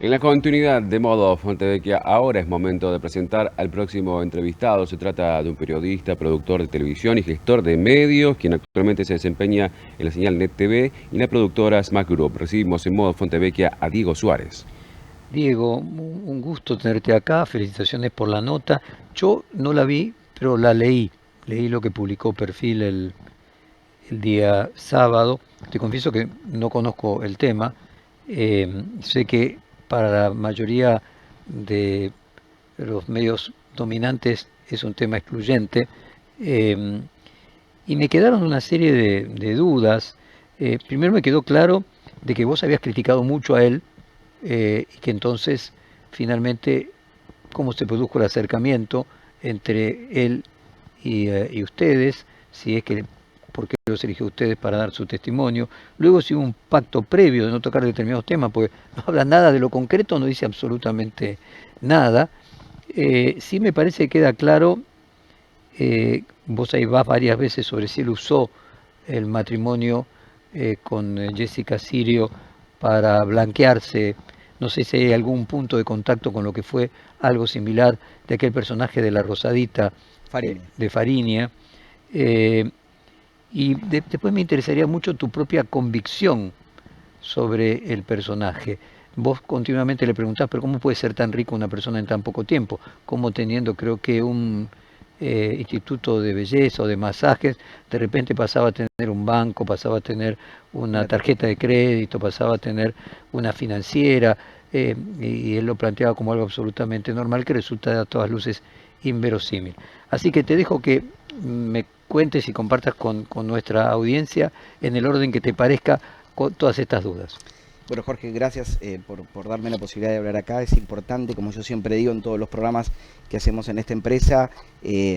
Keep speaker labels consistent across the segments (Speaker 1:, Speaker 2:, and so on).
Speaker 1: En la continuidad de Modo Fontevecchia, ahora es momento de presentar al próximo entrevistado. Se trata de un periodista, productor de televisión y gestor de medios, quien actualmente se desempeña en la señal Net TV y la productora Smack Group. Recibimos en Modo Fontevecchia a Diego Suárez.
Speaker 2: Diego, un gusto tenerte acá, felicitaciones por la nota. Yo no la vi, pero la leí. Leí lo que publicó Perfil el día sábado. Te confieso que no conozco el tema. Sé que para la mayoría de los medios dominantes es un tema excluyente. Eh, y me quedaron una serie de dudas. Primero me quedó claro de que vos habías criticado mucho a él y que entonces finalmente cómo se produjo el acercamiento entre él y ustedes, si es que por qué los eligió ustedes para dar su testimonio. Luego si hubo un pacto previo de no tocar determinados temas, porque no habla nada de lo concreto, no dice absolutamente nada. Sí me parece que queda claro, vos ahí vas varias veces sobre si él usó el matrimonio con Jessica Sirio para blanquearse. No sé si hay algún punto de contacto con lo que fue algo similar de aquel personaje de la Rosadita
Speaker 3: Fariña.
Speaker 2: de Fariña. Eh, Después me interesaría mucho tu propia convicción sobre el personaje. Vos continuamente le preguntás, pero ¿cómo puede ser tan rico una persona en tan poco tiempo? Como teniendo, creo que un instituto de belleza o de masajes, de repente pasaba a tener un banco, pasaba a tener una
Speaker 3: Una
Speaker 2: tarjeta
Speaker 3: tarjeta.
Speaker 2: de crédito, pasaba a tener una financiera, y él lo planteaba como algo absolutamente normal que resulta a todas luces inverosímil. Así que te dejo que me cuentes y compartas con nuestra audiencia en el orden que te parezca con todas estas dudas.
Speaker 3: Bueno, Jorge, gracias por darme la posibilidad de hablar acá. Es importante, como yo siempre digo en todos los programas que hacemos en esta empresa,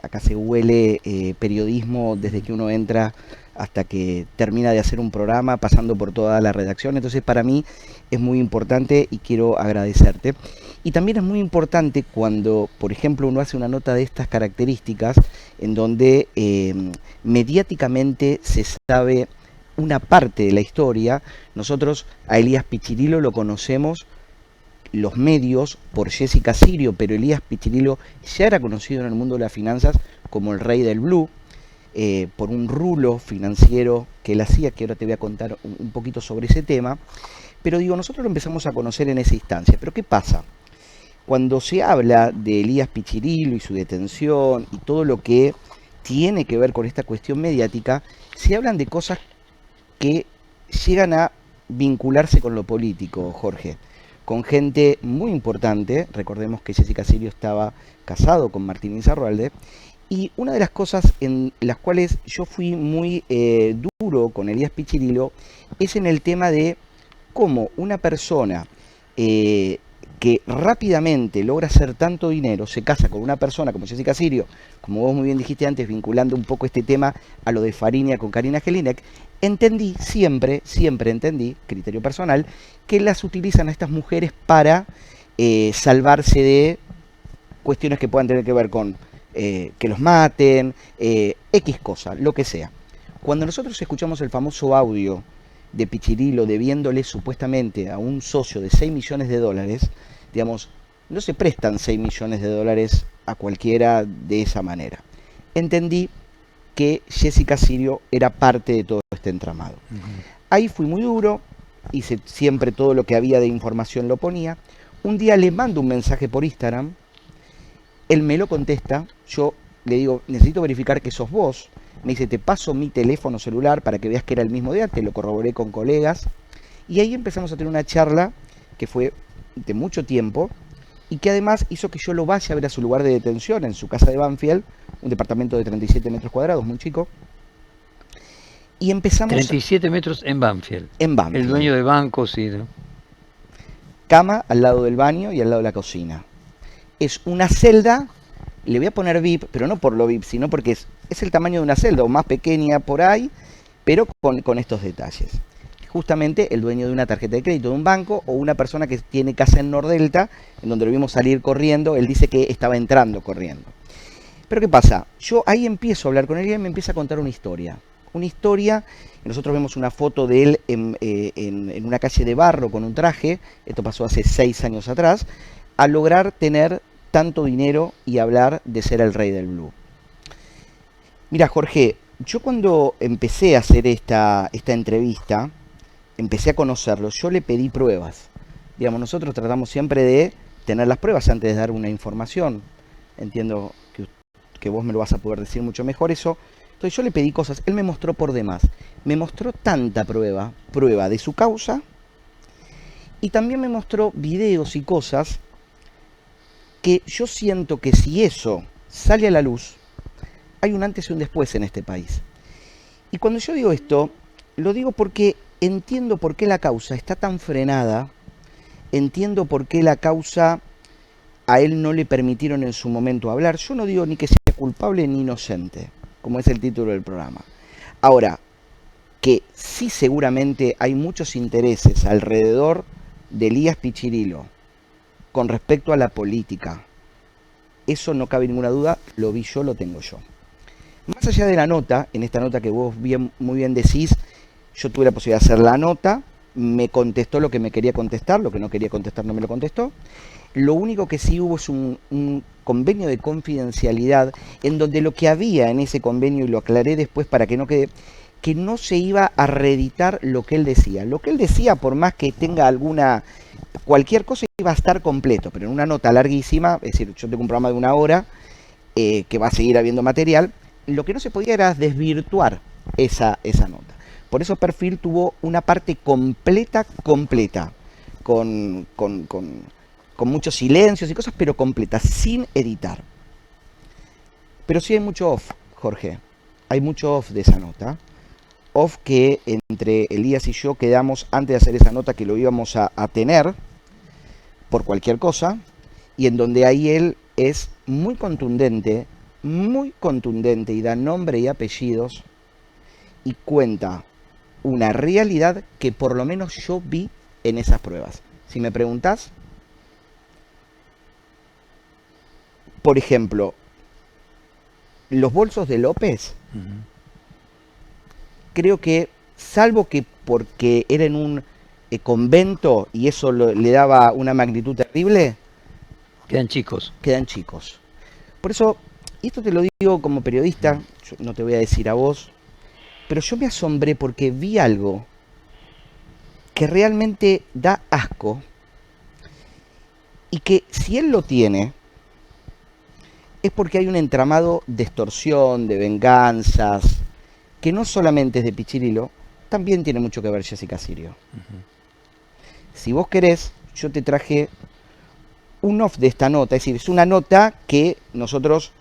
Speaker 3: acá se huele periodismo desde que uno entra hasta que termina de hacer un programa, pasando por toda la redacción. Entonces, para mí es muy importante y quiero agradecerte. Y también es muy importante cuando, por ejemplo, uno hace una nota de estas características, en donde mediáticamente se sabe una parte de la historia. Nosotros a Elías Pichirilo lo conocemos los medios por Jessica Sirio, pero Elías Pichirilo ya era conocido en el mundo de las finanzas como el rey del blue, por un rulo financiero que él hacía, que ahora te voy a contar un poquito sobre ese tema. Pero digo, nosotros lo empezamos a conocer en esa instancia. Pero ¿qué pasa? Cuando se habla de Elías Pichirilo y su detención y todo lo que tiene que ver con esta cuestión mediática, se hablan de cosas que llegan a vincularse con lo político, Jorge, con gente muy importante. Recordemos que Jessica Sirio estaba casado con Martín Insaurralde, y una de las cosas en las cuales yo fui muy duro con Elías Pichirilo es en el tema de cómo una persona que rápidamente logra hacer tanto dinero, se casa con una persona como Jessica Sirio, como vos muy bien dijiste antes, vinculando un poco este tema a lo de Fariña con Karina Jelinek. Entendí, siempre entendí, criterio personal, que las utilizan a estas mujeres para salvarse de cuestiones que puedan tener que ver con que los maten, X cosa, lo que sea. Cuando nosotros escuchamos el famoso audio de Pichirilo debiéndole supuestamente a un socio de 6 millones de dólares, digamos, no se prestan 6 millones de dólares a cualquiera de esa manera. Entendí que Jessica Sirio era parte de todo este entramado. Ahí fui muy duro, hice siempre todo lo que había de información lo ponía. Un día le mando un mensaje por Instagram, él me lo contesta, yo le digo, necesito verificar que sos vos. Me dice, te paso mi teléfono celular para que veas que era el mismo día, te lo corroboré con colegas. Y ahí empezamos a tener una charla que fue de mucho tiempo y que además hizo que yo lo vaya a ver a su lugar de detención, en su casa de Banfield, un departamento de 37 metros cuadrados, muy chico. Y empezamos
Speaker 2: 37 metros en Banfield.
Speaker 3: en
Speaker 2: El
Speaker 3: Banfield.
Speaker 2: dueño de bancos y... ¿no?
Speaker 3: Cama al lado del baño y al lado de la cocina. Es una celda, le voy a poner VIP, pero no por lo VIP, sino porque es el tamaño de una celda, o más pequeña por ahí, pero con estos detalles. Justamente el dueño de una tarjeta de crédito de un banco, o una persona que tiene casa en Nordelta, en donde lo vimos salir corriendo, él dice que estaba entrando corriendo. Pero ¿qué pasa? Yo ahí empiezo a hablar con él y él me empieza a contar una historia. una historia, y nosotros vemos una foto de él en una calle de barro con un traje, esto pasó hace 6 años atrás, a lograr tener tanto dinero y hablar de ser el rey del blues. Mira, Jorge, yo cuando empecé a hacer esta entrevista, empecé a conocerlo, yo le pedí pruebas. Digamos, nosotros tratamos siempre de tener las pruebas antes de dar una información. Entiendo que vos me lo vas a poder decir mucho mejor eso. Entonces yo le pedí cosas, él me mostró por demás. Me mostró tanta prueba de su causa, y también me mostró videos y cosas que yo siento que si eso sale a la luz, hay un antes y un después en este país. Y cuando yo digo esto, lo digo porque entiendo por qué la causa está tan frenada, entiendo por qué la causa a él no le permitieron en su momento hablar. Yo no digo ni que sea culpable ni inocente, como es el título del programa. Ahora, que sí seguramente hay muchos intereses alrededor de Elías Pichirilo con respecto a la política, eso no cabe ninguna duda, lo vi yo, lo tengo yo. Más allá de la nota, en esta nota que vos muy bien decís, yo tuve la posibilidad de hacer la nota, me contestó lo que me quería contestar, lo que no quería contestar no me lo contestó. Lo único que sí hubo es un convenio de confidencialidad en donde lo que había en ese convenio, y lo aclaré después para que no quede, que no se iba a reeditar lo que él decía. Lo que él decía, por más que tenga cualquier cosa, iba a estar completo, pero en una nota larguísima, es decir, yo tengo un programa de 1 hora, que va a seguir habiendo material, lo que no se podía era desvirtuar esa nota. Por eso Perfil tuvo una parte completa, con muchos silencios y cosas, pero completa, sin editar. Pero sí hay mucho off, Jorge. Hay mucho off de esa nota. Off que entre Elías y yo quedamos antes de hacer esa nota que lo íbamos a tener por cualquier cosa, y en donde ahí él es muy contundente y da nombre y apellidos y cuenta una realidad que por lo menos yo vi en esas pruebas. Si me preguntás, por ejemplo, los bolsos de López, creo que, salvo que porque era en un convento y eso le daba una magnitud terrible,
Speaker 2: Quedan chicos.
Speaker 3: Por eso, y esto te lo digo como periodista, yo no te voy a decir a vos, pero yo me asombré porque vi algo que realmente da asco, y que si él lo tiene, es porque hay un entramado de extorsión, de venganzas, que no solamente es de Pichirilo, también tiene mucho que ver Jessica Sirio. Si vos querés, yo te traje un off de esta nota, es decir, es una nota que nosotros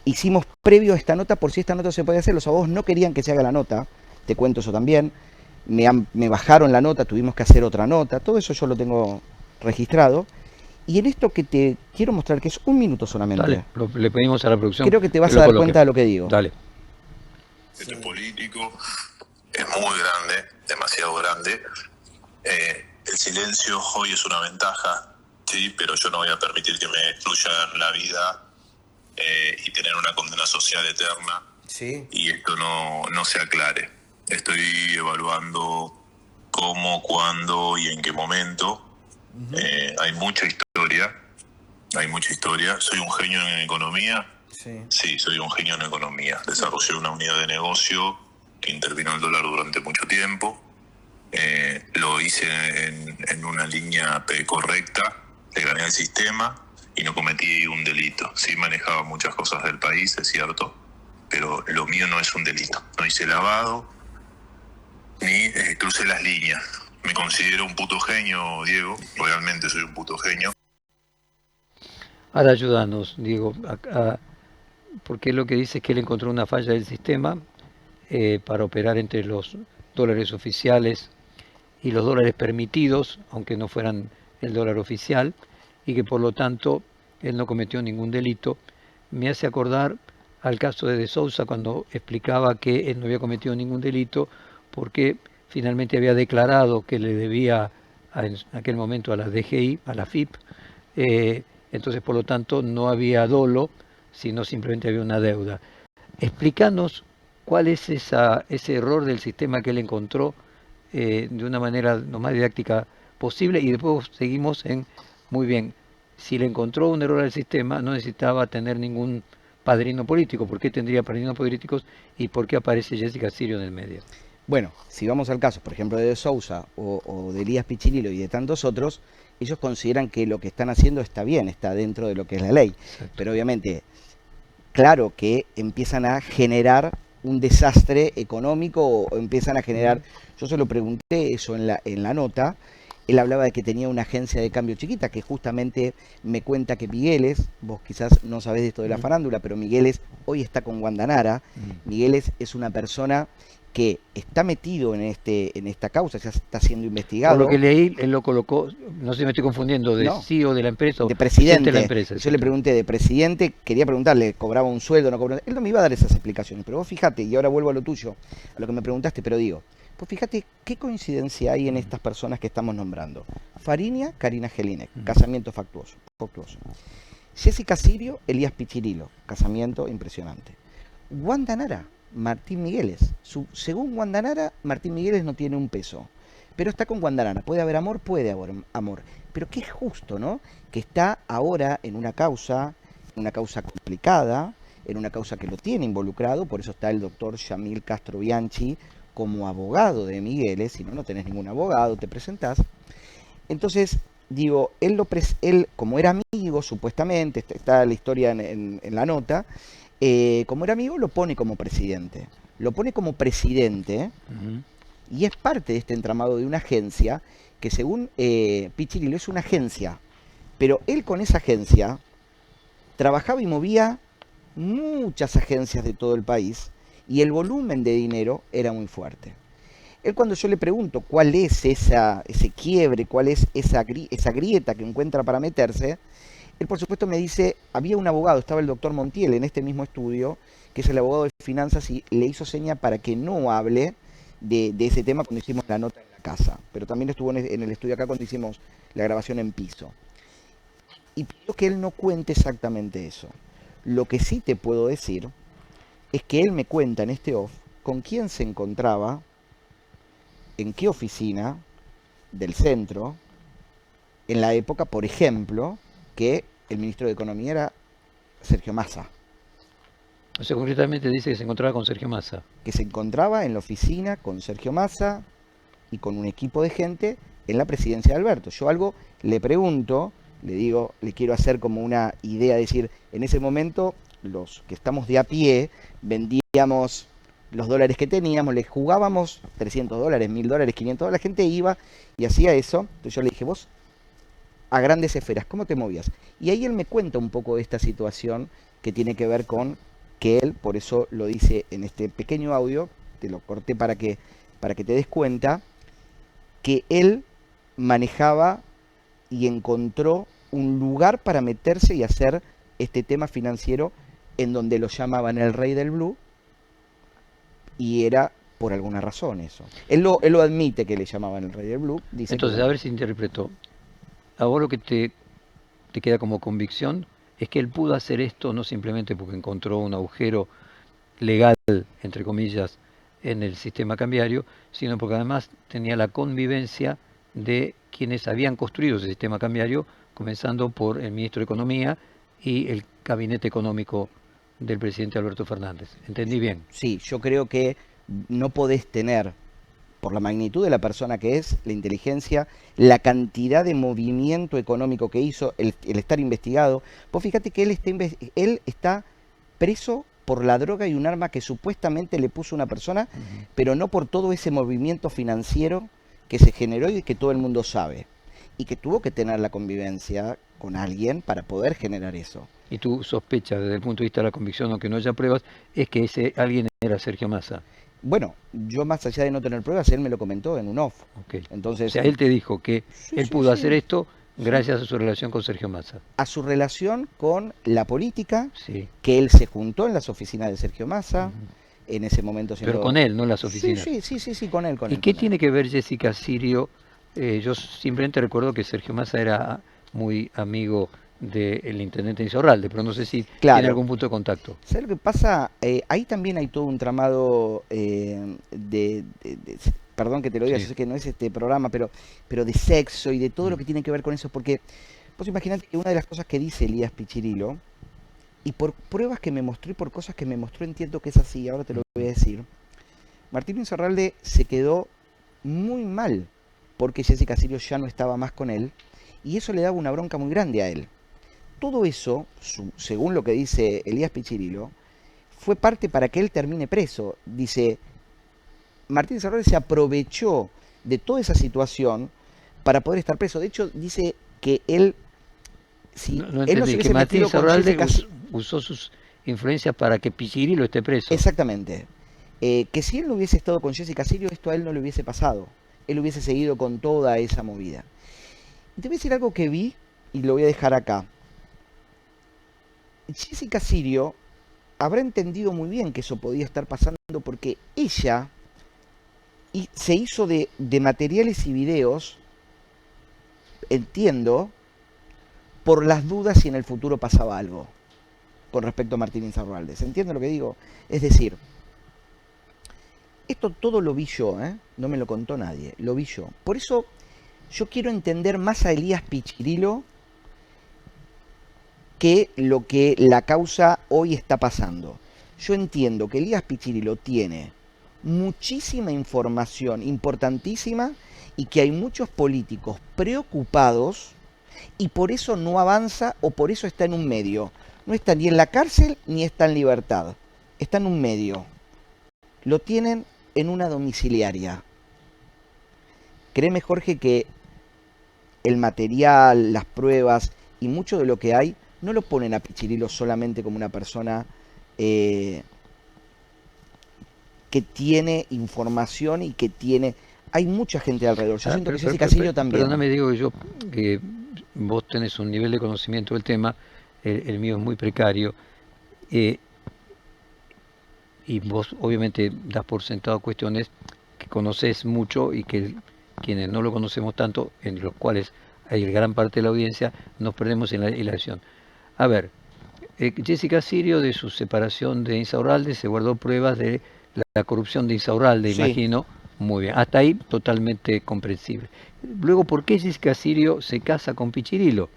Speaker 3: hicimos previo a esta nota por si esta nota se podía hacer. Los abogados no querían que se haga la nota, te cuento eso también, me bajaron la nota, tuvimos que hacer otra nota, todo eso yo lo tengo registrado. Y en esto que te quiero mostrar, que es 1 minuto solamente.
Speaker 2: Dale, le pedimos a la producción.
Speaker 3: Creo que te vas a dar cuenta de lo que digo.
Speaker 2: Dale.
Speaker 4: Este político es muy grande, demasiado grande. El silencio hoy es una ventaja, sí, pero yo no voy a permitir que me destruyan la vida y tener una condena social eterna.
Speaker 5: Sí.
Speaker 4: Y esto no se aclare. Estoy evaluando cómo, cuándo y en qué momento. Hay mucha historia. Soy un genio en economía. Sí, soy un genio en economía. Desarrollé una unidad de negocio que intervino el dólar durante mucho tiempo. Lo hice en una línea correcta, le gané al sistema y no cometí un delito. Sí manejaba muchas cosas del país, es cierto, pero lo mío no es un delito. No hice lavado, ni crucé las líneas. Me considero un puto genio, Diego, realmente soy un puto genio.
Speaker 2: Ahora ayúdanos, Diego, porque lo que dice es que él encontró una falla del sistema para operar entre los dólares oficiales y los dólares permitidos, aunque no fueran el dólar oficial, y que por lo tanto él no cometió ningún delito. Me hace acordar al caso de Sousa cuando explicaba que él no había cometido ningún delito porque finalmente había declarado que le debía en aquel momento a la DGI, a la FIP, entonces por lo tanto no había dolo, sino simplemente había una deuda. Explícanos ¿Cuál es ese error del sistema que él encontró de una manera lo más didáctica posible? Y después seguimos en, muy bien, si le encontró un error al sistema, no necesitaba tener ningún padrino político. ¿Por qué tendría padrinos políticos y por qué aparece Jessica Sirio en el medio?
Speaker 3: Bueno, si vamos al caso, por ejemplo, de Sousa o de Elías Pichililo y de tantos otros, ellos consideran que lo que están haciendo está bien, está dentro de lo que es la ley.
Speaker 2: Exacto.
Speaker 3: Pero obviamente, claro que empiezan a generar un desastre económico o empiezan a generar... Yo se lo pregunté eso en la nota. Él hablaba de que tenía una agencia de cambio chiquita, que justamente me cuenta que Migueles, vos quizás no sabés de esto de la farándula, pero Migueles hoy está con Guandanara. Migueles es una persona que está metido en esta causa, ya está siendo investigado.
Speaker 2: Por lo que leí, él lo colocó, no sé si me estoy confundiendo, de
Speaker 3: No,
Speaker 2: CEO de la empresa o
Speaker 3: de presidente
Speaker 2: de la empresa.
Speaker 3: Yo le pregunté de presidente, quería preguntarle, ¿cobraba un sueldo, no cobraba? Él no me iba a dar esas explicaciones, pero vos fíjate, y ahora vuelvo a lo tuyo, a lo que me preguntaste, pero digo, pues fíjate qué coincidencia hay en estas personas que estamos nombrando. Fariña, Karina Jelinek, casamiento factuoso. Jessica Sirio, Elías Pichirilo, casamiento impresionante. Guandanara, Martín Migueles. Según Guandanara, Martín Migueles no tiene un peso. Pero está con Guandanara. ¿Puede haber amor? Puede haber amor. Pero qué justo, ¿no? Que está ahora en una causa complicada, en una causa que lo tiene involucrado. Por eso está el doctor Yamil Castro Bianchi como abogado de Migueles. Si no, no tenés ningún abogado, te presentás. Entonces, digo, él como era amigo, supuestamente, está la historia en la nota, como era amigo, lo pone como presidente. Lo pone como presidente y es parte de este entramado de una agencia que según Pichirilo es una agencia. Pero él con esa agencia trabajaba y movía muchas agencias de todo el país y el volumen de dinero era muy fuerte. Él cuando yo le pregunto cuál es ese quiebre, cuál es esa grieta que encuentra para meterse, él por supuesto me dice, había un abogado, estaba el doctor Montiel en este mismo estudio, que es el abogado de finanzas, y le hizo seña para que no hable de ese tema cuando hicimos la nota en la casa, pero también estuvo en el estudio acá cuando hicimos la grabación en piso. Y pidió que él no cuente exactamente eso. Lo que sí te puedo decir es que él me cuenta en este off con quién se encontraba, en qué oficina del centro, en la época, por ejemplo, que el ministro de Economía era Sergio Massa.
Speaker 2: O sea, concretamente dice que se encontraba con Sergio Massa.
Speaker 3: Que se encontraba en la oficina con Sergio Massa y con un equipo de gente en la presidencia de Alberto. Yo algo le pregunto, le digo, le quiero hacer como una idea, decir, en ese momento los que estamos de a pie vendíamos los dólares que teníamos, le jugábamos $300, $1.000, $500, la gente iba y hacía eso. Entonces yo le dije, vos, a grandes esferas, ¿cómo te movías? Y ahí él me cuenta un poco de esta situación que tiene que ver con que él, por eso lo dice en este pequeño audio, te lo corté para que te des cuenta, que él manejaba y encontró un lugar para meterse y hacer este tema financiero en donde lo llamaban el rey del blue, y era por alguna razón eso. Él lo admite que le llamaban el rey del blue. Dice
Speaker 2: entonces, a ver si interpreto. A vos lo que te queda como convicción es que él pudo hacer esto no simplemente porque encontró un agujero legal, entre comillas, en el sistema cambiario, sino porque además tenía la convivencia de quienes habían construido ese sistema cambiario, comenzando por el ministro de Economía y el gabinete económico del presidente Alberto Fernández. ¿Entendí bien?
Speaker 3: Sí, yo creo que no podés tener, por la magnitud de la persona que es, la inteligencia, la cantidad de movimiento económico que hizo, el estar investigado. Vos fíjate que él está preso por la droga y un arma que supuestamente le puso una persona, pero no por todo ese movimiento financiero que se generó y que todo el mundo sabe. Y que tuvo que tener la convivencia con alguien para poder generar eso.
Speaker 2: Y tu sospecha, desde el punto de vista de la convicción, aunque no haya pruebas, es que ese alguien era Sergio Massa.
Speaker 3: Bueno, yo más allá de no tener pruebas, él me lo comentó en un off.
Speaker 2: Okay.
Speaker 3: Entonces,
Speaker 2: o sea, él te dijo que él pudo hacer esto gracias a su relación con Sergio Massa.
Speaker 3: A su relación con la política, que él se juntó en las oficinas de Sergio Massa, en ese momento siendo...
Speaker 2: Pero con él, no en las oficinas.
Speaker 3: Sí, con él.
Speaker 2: ¿Y qué tiene que ver Jessica Sirio? Yo simplemente recuerdo que Sergio Massa era muy amigo del intendente Insaurralde, pero no sé si
Speaker 3: Claro.
Speaker 2: tiene algún punto de contacto.
Speaker 3: ¿Sabes lo que pasa? Ahí también hay todo un tramado perdón que te lo diga,
Speaker 2: Sí.
Speaker 3: yo sé que no es este programa, pero de sexo y de todo lo que tiene que ver con eso, porque vos imaginate que una de las cosas que dice Elías Pichirilo, y por pruebas que me mostró y por cosas que me mostró entiendo que es así, ahora te lo voy a decir, Martín Insaurralde se quedó muy mal porque Jessica Sirio ya no estaba más con él, y eso le daba una bronca muy grande a él. Todo eso, según lo que dice Elías Pichirilo, fue parte para que él termine preso. Dice, Martín Insaurralde se aprovechó de toda esa situación para poder estar preso. De hecho, dice que él, si
Speaker 2: No
Speaker 3: él no se
Speaker 2: entendí, que
Speaker 3: hubiese
Speaker 2: Martín
Speaker 3: metido con
Speaker 2: Insaurralde
Speaker 3: Jessica...
Speaker 2: usó sus influencias para que Pichirilo esté preso.
Speaker 3: Exactamente. Que si él no hubiese estado con Jessica Sirio, esto a él no le hubiese pasado. Él hubiese seguido con toda esa movida. Y te voy a decir algo que vi y lo voy a dejar acá. Jessica Sirio habrá entendido muy bien que eso podía estar pasando porque ella se hizo de materiales y videos, entiendo, por las dudas si en el futuro pasaba algo con respecto a Martín Insaurralde. ¿Se entiende lo que digo? Es decir, esto todo lo vi yo, no me lo contó nadie, lo vi yo. Por eso yo quiero entender más a Elías Pichirilo que lo que la causa hoy está pasando. Yo entiendo que Elías Pichirilo tiene muchísima información importantísima y que hay muchos políticos preocupados y por eso no avanza o por eso está en un medio. No está ni en la cárcel ni está en libertad. Está en un medio. Lo tienen en una domiciliaria. Créeme, Jorge, que el material, las pruebas y mucho de lo que hay no lo ponen a Pichirilo solamente como una persona que tiene información y que tiene... Hay mucha gente alrededor. Yo siento que Jessica Sirio también.
Speaker 2: Perdóname, digo yo que vos tenés un nivel de conocimiento del tema, el mío es muy precario, y vos obviamente das por sentado cuestiones que conoces mucho y que quienes no lo conocemos tanto, en los cuales hay gran parte de la audiencia, nos perdemos en la elección. A ver, Jessica Sirio, de su separación de Insaurralde, se guardó pruebas de la corrupción de Insaurralde,
Speaker 3: Sí.
Speaker 2: imagino. Muy bien, hasta ahí totalmente comprensible. Luego, ¿por qué Jessica Sirio se casa con Pichirilo?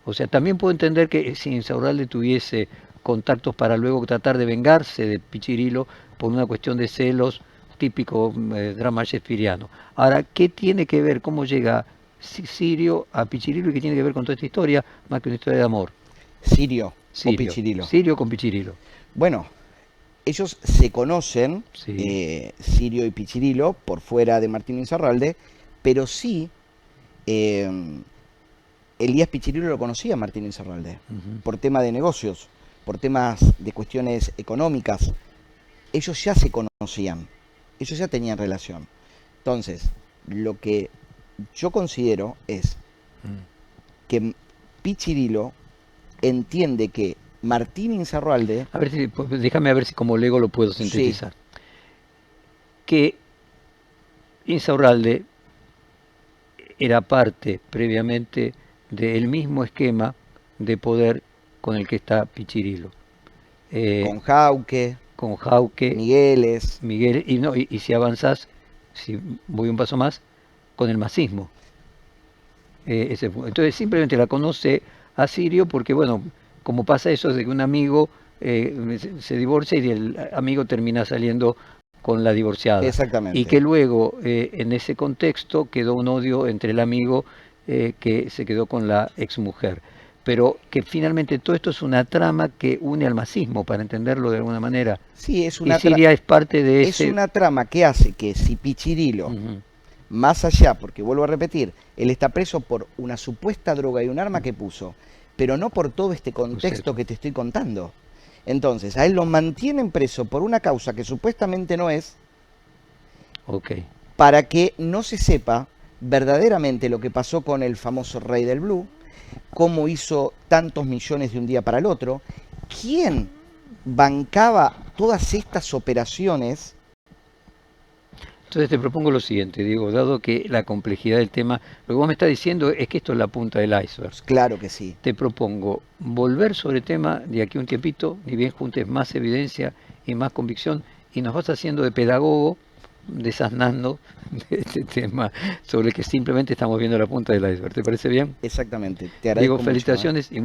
Speaker 2: O sea, también puedo entender que si Insaurralde tuviese contactos para luego tratar de vengarse de Pichirilo por una cuestión de celos, típico drama shakespeariano. Ahora, ¿qué tiene que ver, cómo llega Sirio a Pichirilo y qué tiene que ver con toda esta historia, más que una historia de amor?
Speaker 3: Sirio o
Speaker 2: Sirio.
Speaker 3: Pichirilo.
Speaker 2: Sirio con Pichirilo.
Speaker 3: Bueno, ellos se conocen,
Speaker 2: Sí.
Speaker 3: Sirio y Pichirilo, por fuera de Martín Insaurralde, pero sí, Elías Pichirilo lo conocía a Martín Insaurralde, por tema de negocios, por temas de cuestiones económicas. Ellos ya se conocían, ellos ya tenían relación. Entonces, lo que yo considero es que Pichirilo entiende que Martín Insaurralde...
Speaker 2: A ver, déjame ver si como lego lo puedo sintetizar. Sí. Que Insaurralde era parte previamente del mismo esquema de poder con el que está Pichirilo.
Speaker 3: Con Jauque, Migueles,
Speaker 2: y si avanzás, si voy un paso más, con el masismo. Entonces simplemente la conoce a Sirio porque, bueno, como pasa eso de que un amigo se divorcia y el amigo termina saliendo con la divorciada.
Speaker 3: Exactamente.
Speaker 2: Y que luego, en ese contexto, quedó un odio entre el amigo que se quedó con la exmujer. Pero que finalmente todo esto es una trama que une al masismo, para entenderlo de alguna manera.
Speaker 3: Sí, es una
Speaker 2: y Siria es parte de ese...
Speaker 3: Es una trama que hace que si Pichirilo, más allá, porque vuelvo a repetir, él está preso por una supuesta droga y un arma que puso, pero no por todo este contexto que te estoy contando. Entonces, a él lo mantienen preso por una causa que supuestamente no es, para que no se sepa verdaderamente lo que pasó con el famoso Rey del Blue, cómo hizo tantos millones de un día para el otro, quién bancaba todas estas operaciones.
Speaker 2: Entonces te propongo lo siguiente, Diego, dado que la complejidad del tema, lo que vos me estás diciendo es que esto es la punta del iceberg.
Speaker 3: Claro que sí.
Speaker 2: Te propongo volver sobre el tema de aquí a un tiempito, ni bien juntes más evidencia y más convicción, y nos vas haciendo de pedagogo, desasnando de este tema sobre el que simplemente estamos viendo la punta del iceberg. ¿Te parece bien?
Speaker 3: Exactamente. Te agradezco
Speaker 2: Diego,
Speaker 3: mucho,
Speaker 2: felicitaciones y